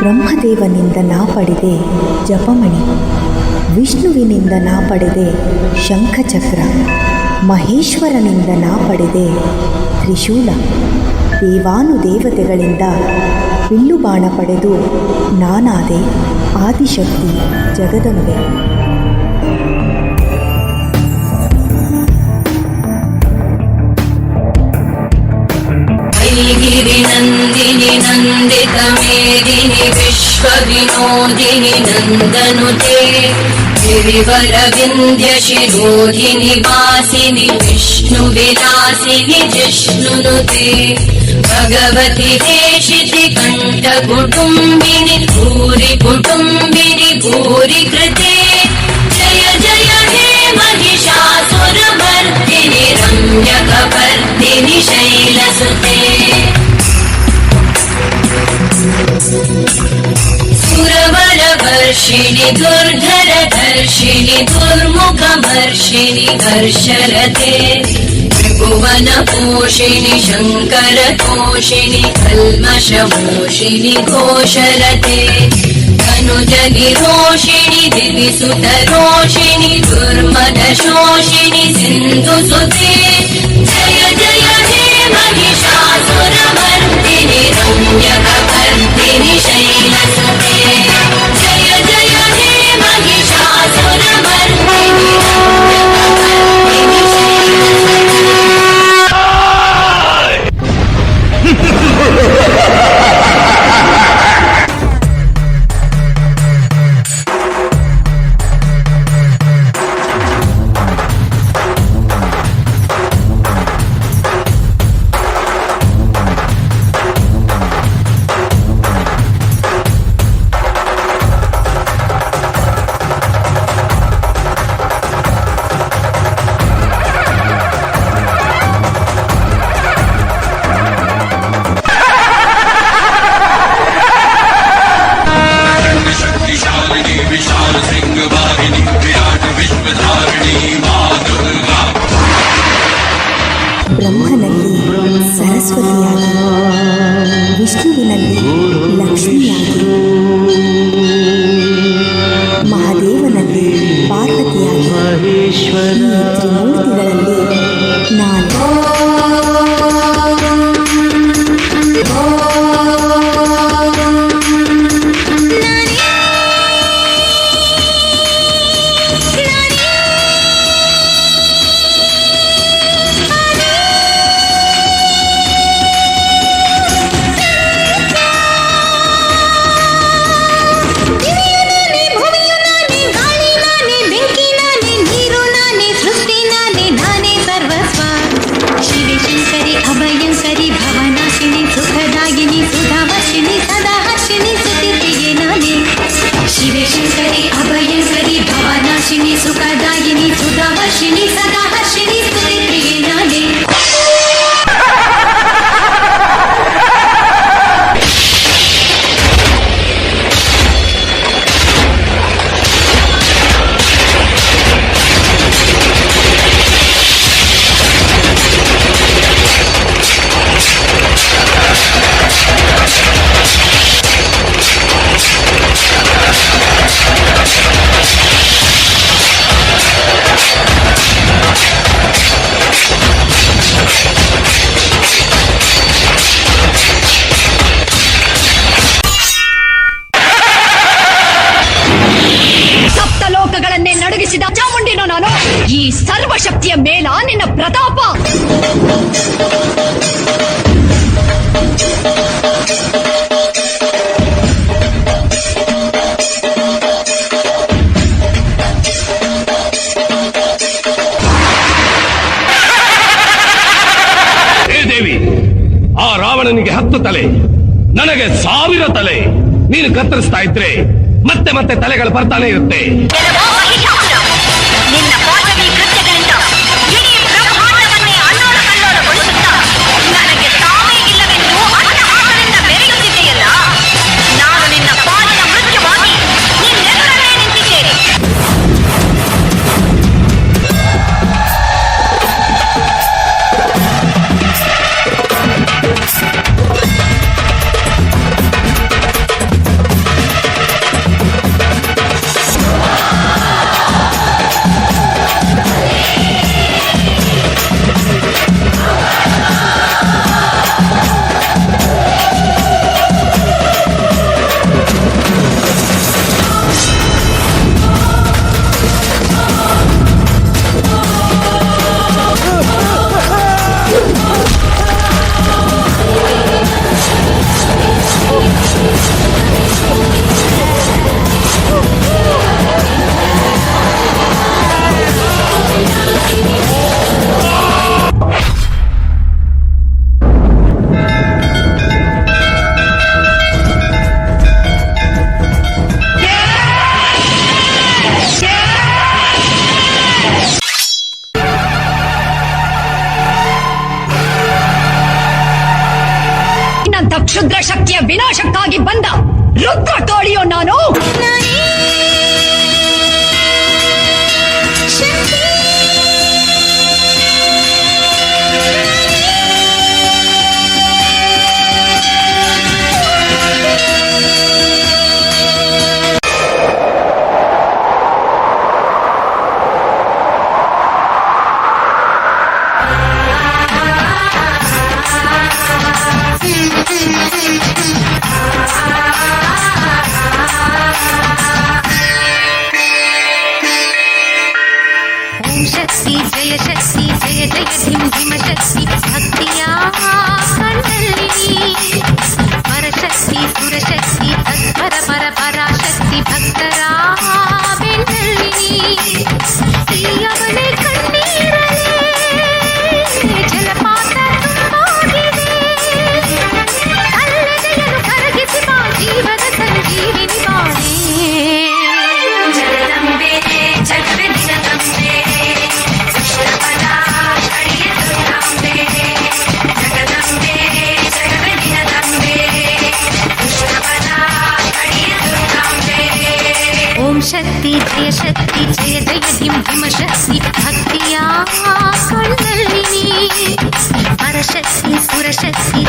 ಬ್ರಹ್ಮದೇವನಿಂದ ನಾ ಪಡೆದೆ ಜಪಮಣಿ, ವಿಷ್ಣುವಿನಿಂದ ನಾ ಪಡೆದೆ ಶಂಖಚಕ್ರ, ಮಹೇಶ್ವರನಿಂದ ನಾ ಪಡೆದೆ ತ್ರಿಶೂಲ, ದೇವಾನುದೇವತೆಗಳಿಂದ ಬಿಲ್ಲುಬಾಣ ಪಡೆದು ನಾನಾದೆ ಆದಿಶಕ್ತಿ ಜಗದಂಬೆ. गिरिनन्दिनि नन्दितमेदिनि विश्वविनोदिनि नन्दनुते, गिरिवरविन्ध्यशिरोधिनि वासिनि विष्णुविलासिनि जिष्णुनुते, भगवति हेशिति कण्ठकुटुम्बिनि भूरि कुटुम्बिनि भूरि कृते, जय जय हे महिषासुरमर्दिनि रम्यकपर्दिनि शैलसुते, सुरवरवर्षिणि दुर्धरधर्षिणि दुर्मुखमर्षिणि हर्षरते, त्रिभुवनपोषिणि शङ्करतोषिणि कल्मषमोषिणि घोषरते, तनुजनिरोषिणि दिविसुतरोषिणि दुर्मदशोषिणि सिन्धुसुते, जय जय हे महिषासुरमर्दिनि रम्यकपर्दिनि शैलसुते, जय जय हे महिषासुरमर्दिनि रम्यकपर्दिनि शैलसुते। ಬ್ರಹ್ಮನಲ್ಲಿ ಸರಸ್ವತಿಯಾಗಿ, ವಿಷ್ಣುವಿನಲ್ಲಿ ಲಕ್ಷ್ಮಿಯಾಗಿ, ಮಹಾದೇವನಲ್ಲಿ ಪಾರ್ವತಿಯಾಗಿ, ಈ ತ್ರಿಮೂರ್ತಿಗಳಲ್ಲಿ ನಾನು सुखदायिनी सुधावर्षिणी सदा हर्षिणी स्तुति प्रिये नाने। ನಡುಗಿಸಿದ ಚಾಮುಂಡಿನೋ ನಾನು, ಈ ಸರ್ವಶಕ್ತಿಯ ಮೇಲ ನಿನ್ನ ಪ್ರತಾಪ. ಹೇ ದೇವಿ, ಆ ರಾವಣನಿಗೆ 10 ತಲೆ, ನನಗೆ 1000 ತಲೆ. ನೀನು ಕತ್ತರಿಸ್ತಾ ಇದ್ರೆ ಮತ್ತೆ ಮತ್ತೆ ತಲೆಗಳು ಬರ್ತಾನೆ ಇರುತ್ತೆ. ನಿನ್ನಂತ ಕ್ಷುದ್ರ ಶಕ್ತಿಯ ವಿನಾಶಕ್ಕಾಗಿ ಬಂದ ರುದ್ರ ಕಾಳಿಯೋ ನಾನು. ಶಕ್ತಿ ಜಯ ಶಕ್ತಿ ಜಯ ಜಯ ಧಿಂ ಧಿಮ ಶಕ್ತಿ ಭಕ್ತಿಯ ಕಣ್ಣಲ್ಲಿ ಪರಶಕ್ತಿ ಸುರಶಕ್ತಿ ತತ್ಪರ ಪರ ಪರಾಶಕ್ತಿ ಭಕ್ತರ ಬೆನ್ನಲ್ಲಿ ಅವನೇ ಕಣ್ಣೀರಲೇ ಜಲಪಾತ ತುಂಬಾಗಿದೆ ಕಲ್ಲನೆಯನ್ನು ಕರಗಿಸಿ ಬಾ ಜೀವದ ಸಂಜೀವಿನಿ ಬಾಣೆ ಜಗದಂಬೆ ಜಗವೆ ದಿನದಂಬೆ ಓಂ ಶಕ್ತಿ ಜಯ ಶಕ್ತಿ ಜಯ ಜಯ ಧಿಂ ಧಿಮ ಶಕ್ತಿ ಭಕ್ತಿಯ ಕಣ್ಣಲ್ಲಿ ಪರಶಕ್ತಿ ಸುರಶಕ್ತಿ